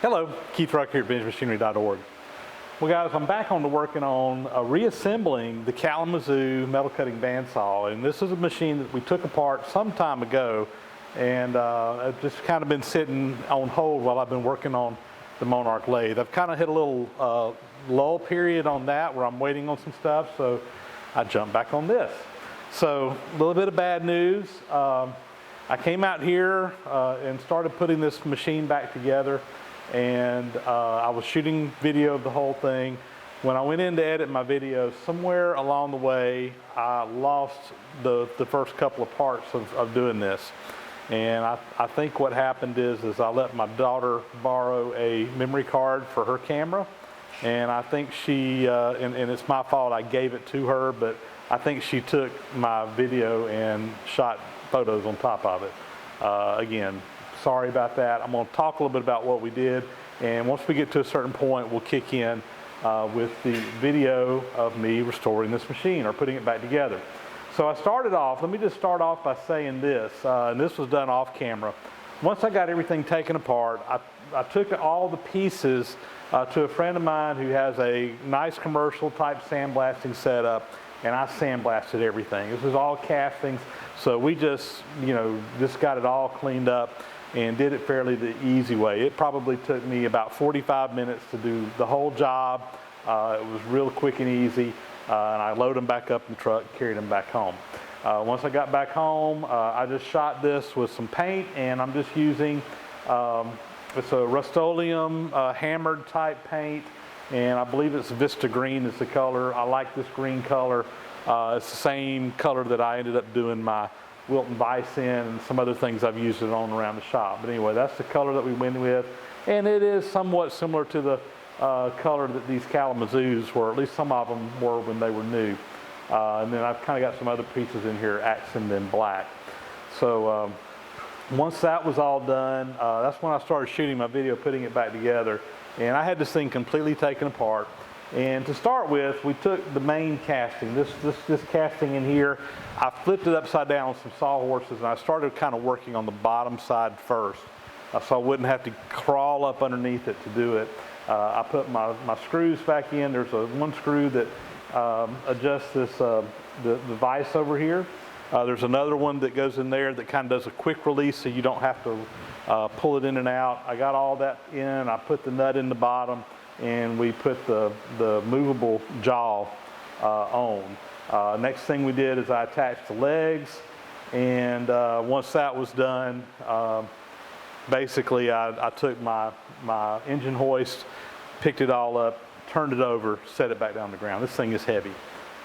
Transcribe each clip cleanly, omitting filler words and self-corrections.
Hello, Keith Rucker here at VintageMachinery.org. Well guys, I'm back on to working on reassembling the Kalamazoo metal cutting bandsaw, and this is a machine that we took apart some time ago, and I've just kind of been sitting on hold while I've been working on the Monarch lathe. I've kind of hit a little lull period on that where I'm waiting on some stuff, so I jumped back on this. So a little bit of bad news. I came out here and started putting this machine back together, and I was shooting video of the whole thing. When I went in to edit my video, somewhere along the way I lost the first couple of parts of doing this. And I think what happened is I let my daughter borrow a memory card for her camera, and I think she, and it's my fault, I gave it to her, but I think she took my video and shot photos on top of it. Again, sorry about that. I'm going to talk a little bit about what we did, and once we get to a certain point, we'll kick in with the video of me restoring this machine or putting it back together. So I started off, let me just start off by saying this, and this was done off camera. Once I got everything taken apart, I took all the pieces to a friend of mine who has a nice commercial type sandblasting setup, and I sandblasted everything. This was all castings, so we just, just got it all cleaned up and did it fairly the easy way. It probably took me about 45 minutes to do the whole job. It was real quick and easy, and I loaded them back up in the truck, carried them back home. Once I got back home, I just shot this with some paint, and I'm just using, it's a Rust-Oleum hammered type paint, and I believe it's Vista Green is the color. I like this green color. It's the same color that I ended up doing my Wilton Vice in and some other things I've used it on around the shop. But anyway, that's the color that we went with, and it is somewhat similar to the color that these Kalamazoos were, at least some of them were when they were new. And then I've kind of got some other pieces in here accented in black. So once that was all done, that's when I started shooting my video, putting it back together. And I had this thing completely taken apart. And to start with, we took the main casting, this casting in here, I flipped it upside down with some sawhorses, and I started kind of working on the bottom side first, so I wouldn't have to crawl up underneath it to do it. I put my screws back in. There's one screw that adjusts this, the vise over here. There's another one that goes in there that kind of does a quick release so you don't have to pull it in and out. I got all that in. I put the nut in the bottom, and we put the movable jaw on. Next thing we did is I attached the legs, and once that was done, basically I took my engine hoist, picked it all up, turned it over, set it back down on the ground. This thing is heavy.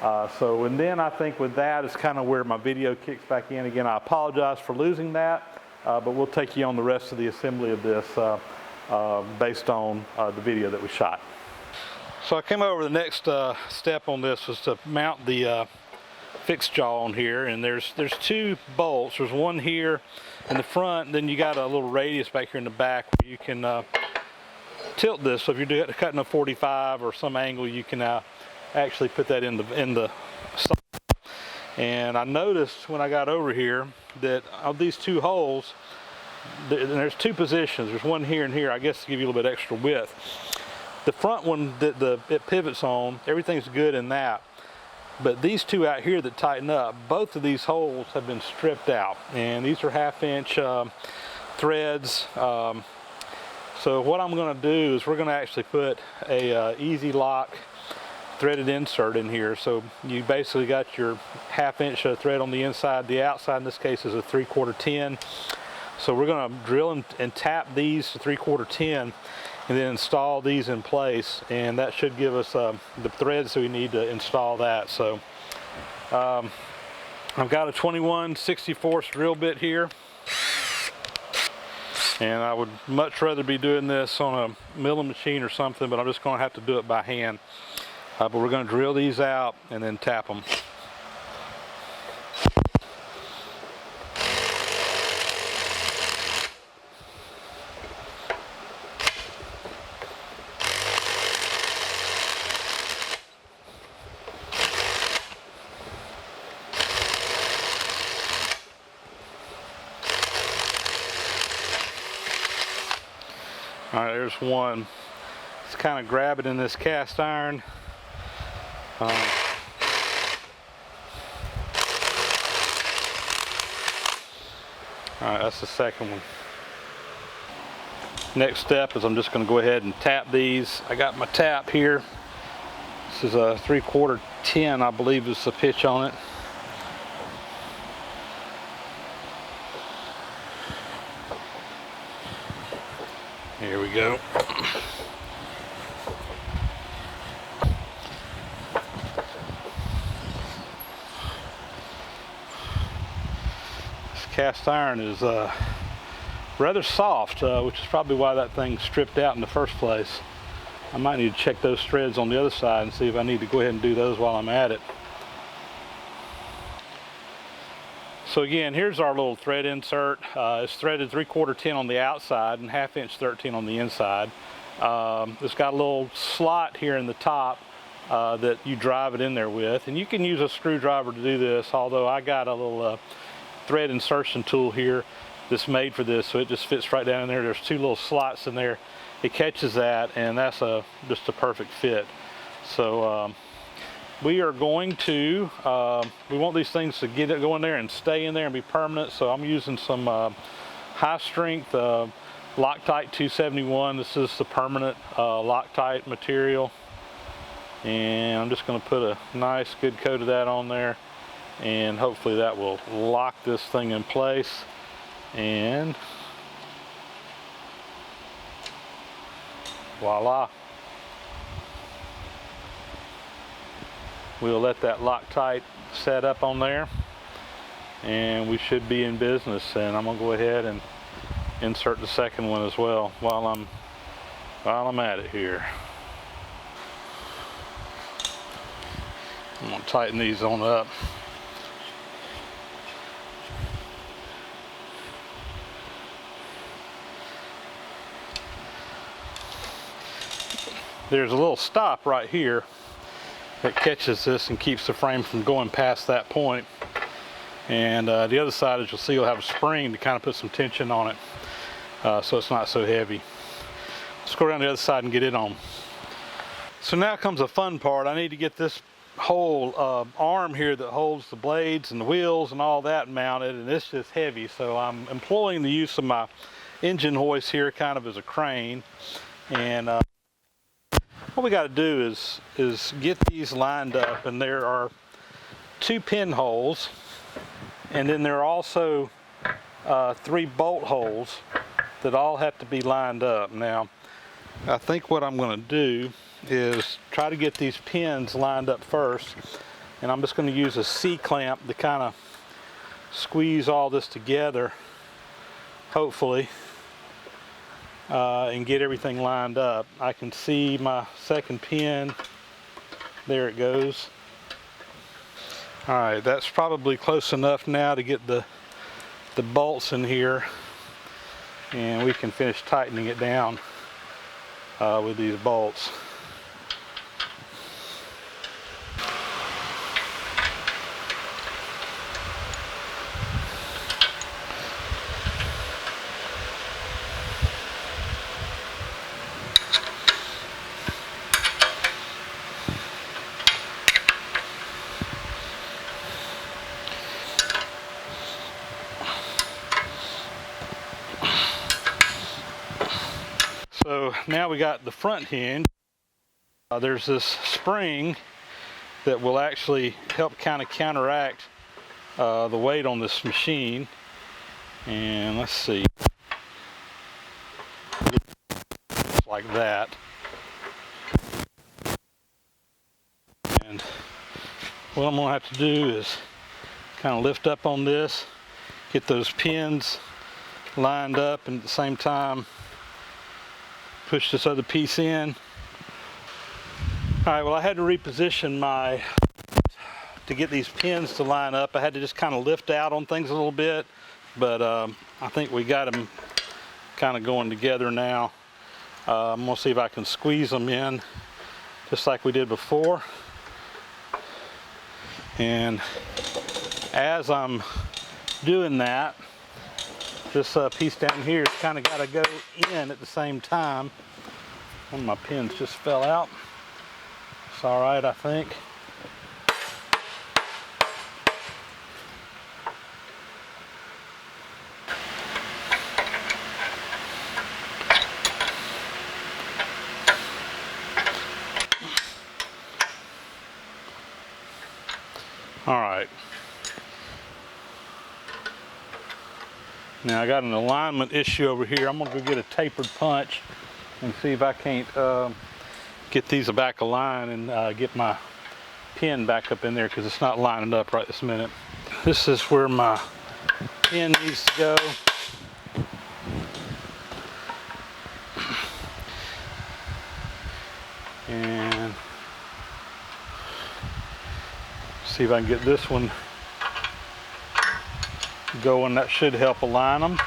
And then I think with that is kind of where my video kicks back in. Again, I apologize for losing that, but we'll take you on the rest of the assembly of this based on the video that we shot. So I came over, the next step on this was to mount the fixed jaw on here, and there's two bolts. There's one here in the front, and then you got a little radius back here in the back where you can tilt this. So if you're cutting a 45 or some angle, you can actually put that in the stock. And I noticed when I got over here that of these two holes, there's two positions. There's one here and here, I guess to give you a little bit extra width. The front one that it pivots on, everything's good in that. But these two out here that tighten up, both of these holes have been stripped out. And these are 1/2-inch threads. So what I'm going to do is we're going to actually put a easy lock threaded insert in here. So you basically got your 1/2-inch thread on the inside. The outside in this case is a 3/4 tin. So we're going to drill and tap these to 3/4 tin, and then install these in place, and that should give us the threads that we need to install that. So I've got a 21/64 drill bit here, and I would much rather be doing this on a milling machine or something, but I'm just going to have to do it by hand. But we're going to drill these out and then tap them. All right, there's one. Just kind of grab it in this cast iron. All right, that's the second one. Next step is I'm just going to go ahead and tap these. I got my tap here. This is a 3/4 10, I believe is the pitch on it. Here we go. This cast iron is rather soft, which is probably why that thing stripped out in the first place. I might need to check those threads on the other side and see if I need to go ahead and do those while I'm at it. So again, here's our little thread insert. It's threaded 3/4 10 on the outside and 1/2 inch 13 on the inside. It's got a little slot here in the top that you drive it in there with, and you can use a screwdriver to do this, although I got a little thread insertion tool here that's made for this, so it just fits right down in there. There's 2 little slots in there. It catches that, and that's just a perfect fit. So we are going to, we want these things to go in there and stay in there and be permanent, so I'm using some high strength Loctite 271. This is the permanent Loctite material, and I'm just going to put a nice good coat of that on there, and hopefully that will lock this thing in place. And voila. We'll let that Loctite set up on there, and we should be in business. And I'm gonna go ahead and insert the second one as well while I'm at it here. I'm gonna tighten these on up. There's a little stop right here that catches this and keeps the frame from going past that point. And the other side, as you'll see, will have a spring to kind of put some tension on it, so it's not so heavy. Let's go around the other side and get it on. So now comes the fun part. I need to get this whole arm here that holds the blades and the wheels and all that mounted, and it's just heavy, so I'm employing the use of my engine hoist here kind of as a crane. And what we got to do is get these lined up, and there are 2 pinholes, and then there are also 3 bolt holes that all have to be lined up. Now, I think what I'm going to do is try to get these pins lined up first, and I'm just going to use a C-clamp to kind of squeeze all this together, hopefully. And get everything lined up. I can see my second pin. There it goes. All right, that's probably close enough now to get the bolts in here, and we can finish tightening it down with these bolts. So now we got the front hinge. There's this spring that will actually help kind of counteract the weight on this machine. And let's see, like that. And what I'm gonna have to do is kind of lift up on this, get those pins lined up, and at the same time push this other piece in. All right, well, I had to reposition to get these pins to line up. I had to just kind of lift out on things a little bit, but I think we got them kind of going together now. I'm gonna see if I can squeeze them in just like we did before. And as I'm doing that, This piece down here has kind of got to go in at the same time. One of my pins just fell out. It's all right, I think. All right. Now I got an alignment issue over here. I'm gonna go get a tapered punch and see if I can't get these back aligned and get my pin back up in there, because it's not lining up right this minute. This is where my pin needs to go. And see if I can get this one going. That should help align them.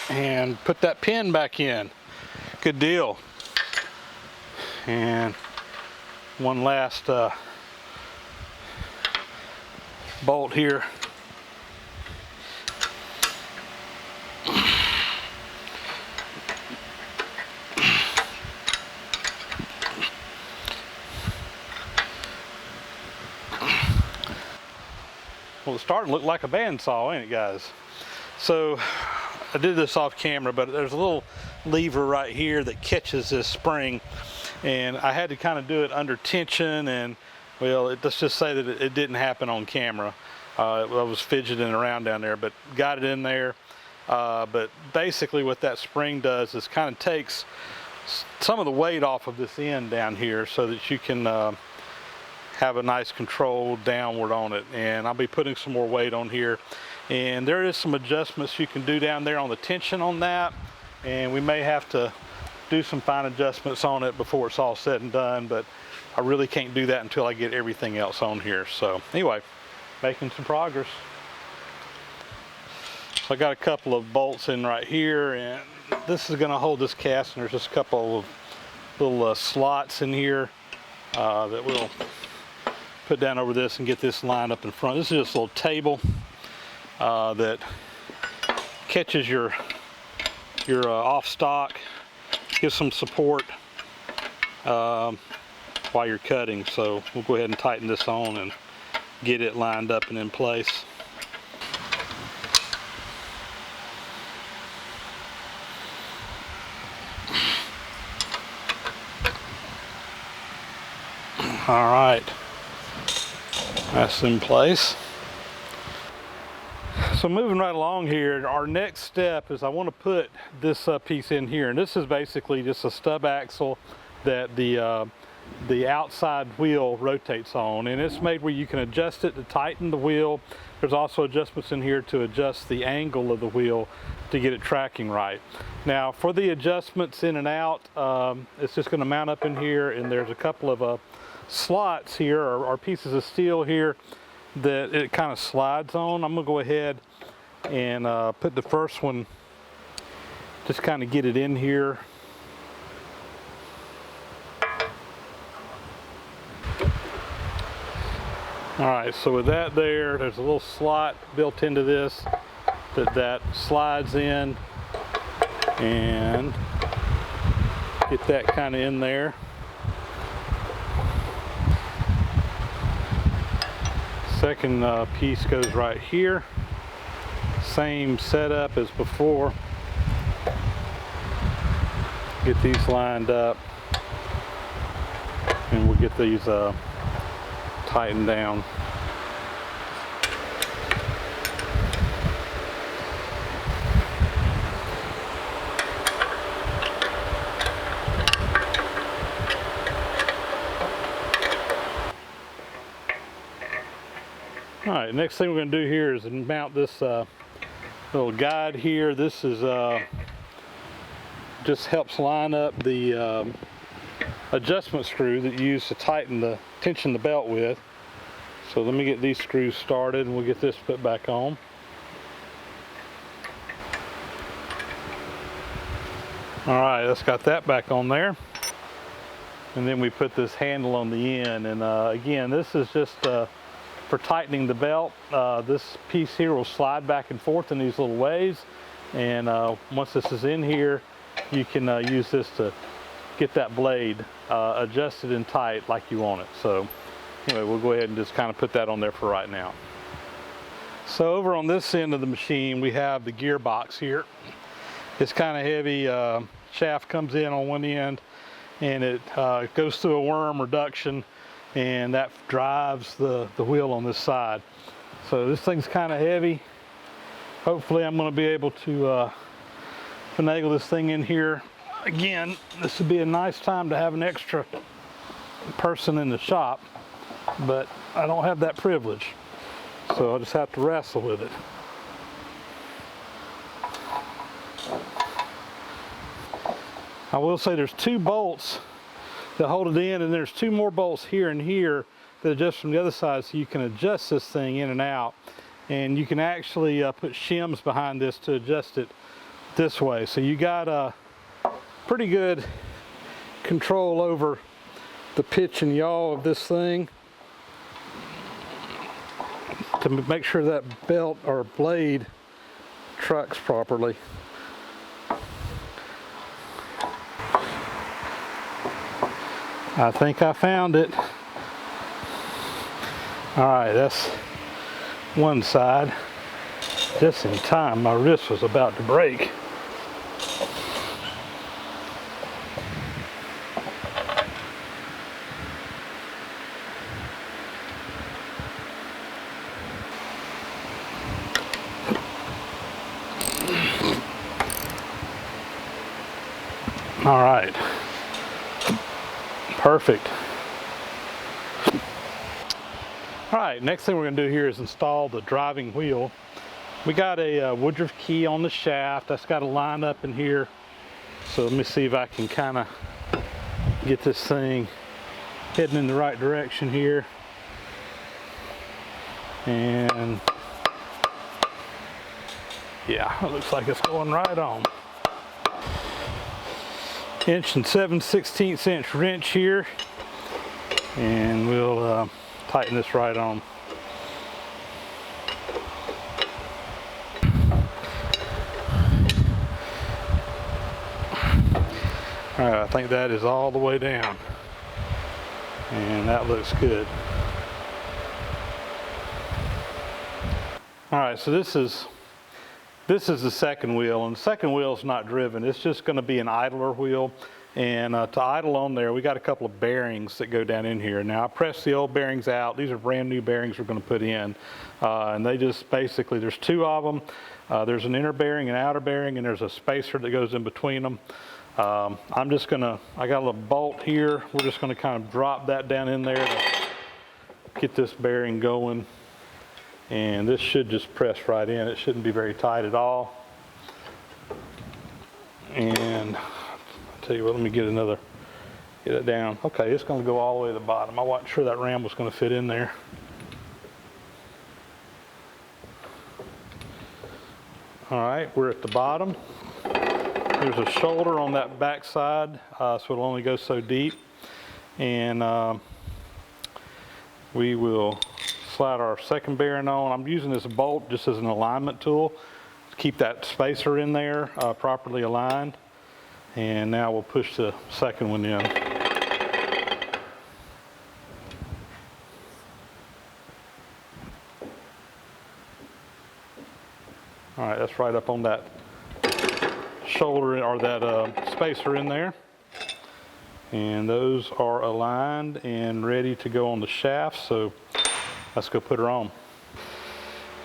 And put that pin back in. Good deal. And one last bolt here. Well, it's starting to look like a bandsaw, ain't it, guys? So I did this off camera, but there's a little lever right here that catches this spring, and I had to kind of do it under tension, and well, let's just say that it didn't happen on camera. I was fidgeting around down there, but got it in there. But basically what that spring does is kind of takes some of the weight off of this end down here so that you can have a nice control downward on it. And I'll be putting some more weight on here. And there is some adjustments you can do down there on the tension on that. And we may have to do some fine adjustments on it before it's all said and done, but I really can't do that until I get everything else on here. So anyway, making some progress. So I got a couple of bolts in right here, and this is going to hold this cast, and there's just a couple of little slots in here that we'll put down over this and get this lined up in front. This is just a little table that catches your off stock, gives some support while you're cutting. So we'll go ahead and tighten this on and get it lined up and in place. All right, that's in place. So moving right along here, our next step is I want to put this piece in here, and this is basically just a stub axle that the outside wheel rotates on, and it's made where you can adjust it to tighten the wheel. There's also adjustments in here to adjust the angle of the wheel to get it tracking right. Now for the adjustments in and out, it's just going to mount up in here, and there's a couple of slots here, or pieces of steel here that it kind of slides on. I'm going to go ahead and put the first one, just kind of get it in here. All right, so with that there's a little slot built into this that slides in, and get that kind of in there. Second piece goes right here. Same setup as before. Get these lined up, and we'll get these tightened down. All right, next thing we're going to do here is mount this little guide here. This is just helps line up the adjustment screw that you use to tension the belt with. So let me get these screws started and we'll get this put back on. Alright, let's got that back on there. And then we put this handle on the end, and again, this is just for tightening the belt. This piece here will slide back and forth in these little ways, and once this is in here, you can use this to get that blade adjusted and tight like you want it. So anyway, we'll go ahead and just kind of put that on there for right now. So over on this end of the machine, we have the gearbox here. It's kind of heavy. Shaft comes in on one end, and it goes through a worm reduction, and that drives the wheel on this side. So this thing's kind of heavy. Hopefully I'm going to be able to finagle this thing in here. Again, this would be a nice time to have an extra person in the shop, but I don't have that privilege, so I'll just have to wrestle with it. I will say there's 2 bolts that hold it in, and there's 2 more bolts here and here that adjust from the other side, so you can adjust this thing in and out. And you can actually put shims behind this to adjust it this way. So you got pretty good control over the pitch and yaw of this thing to make sure that belt or blade trucks properly. I think I found it. All right, that's one side. Just in time, my wrist was about to break. All right. Perfect. All right, next thing we're going to do here is install the driving wheel. We got a Woodruff key on the shaft. That's got to line up in here. So let me see if I can kind of get this thing heading in the right direction here. And yeah, it looks like it's going right on. 1 7/16 inch wrench here, and we'll tighten this right on. All right, I think that is all the way down, and that looks good. All right, so this is the second wheel, and the second wheel is not driven. It's just going to be an idler wheel, and to idle on there, we got a couple of bearings that go down in here. Now, I pressed the old bearings out. These are brand new bearings we're going to put in, and they just basically, there's 2 of them. There's an inner bearing and outer bearing, and there's a spacer that goes in between them. I'm just going to, I got a little bolt here. We're just going to kind of drop that down in there to get this bearing going. And this should just press right in. It shouldn't be very tight at all. And I'll tell you what, let me get it down. Okay, it's going to go all the way to the bottom. I wasn't sure that ram was going to fit in there. All right, we're at the bottom. There's a shoulder on that back side, so it'll only go so deep. And we will slide our second bearing on. I'm using this bolt just as an alignment tool to keep that spacer in there properly aligned. And now we'll push the second one in. All right, that's right up on that shoulder or that spacer in there. And those are aligned and ready to go on the shaft, so let's go put her on.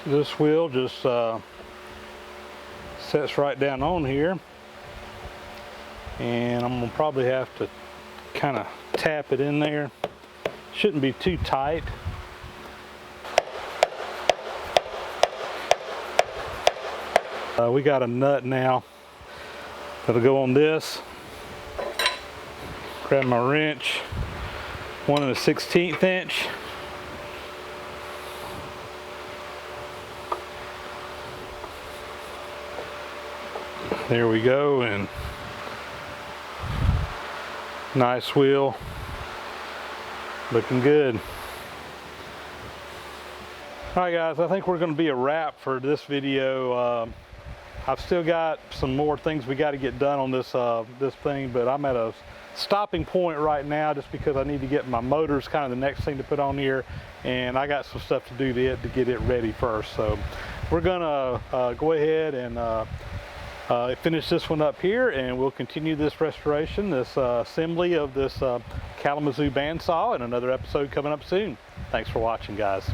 So this wheel just sets right down on here, and I'm gonna probably have to kind of tap it in there. Shouldn't be too tight. We got a nut now that'll go on this. Grab my wrench, 1 1/16 inch. There we go, and nice wheel, looking good. All right guys, I think we're going to be a wrap for this video. I've still got some more things we got to get done on this this thing, but I'm at a stopping point right now just because I need to get my motors kind of the next thing to put on here, and I got some stuff to do to it to get it ready first. So we're gonna go ahead and finish this one up here, and we'll continue this restoration, this assembly of this Kalamazoo bandsaw in another episode coming up soon. Thanks for watching, guys.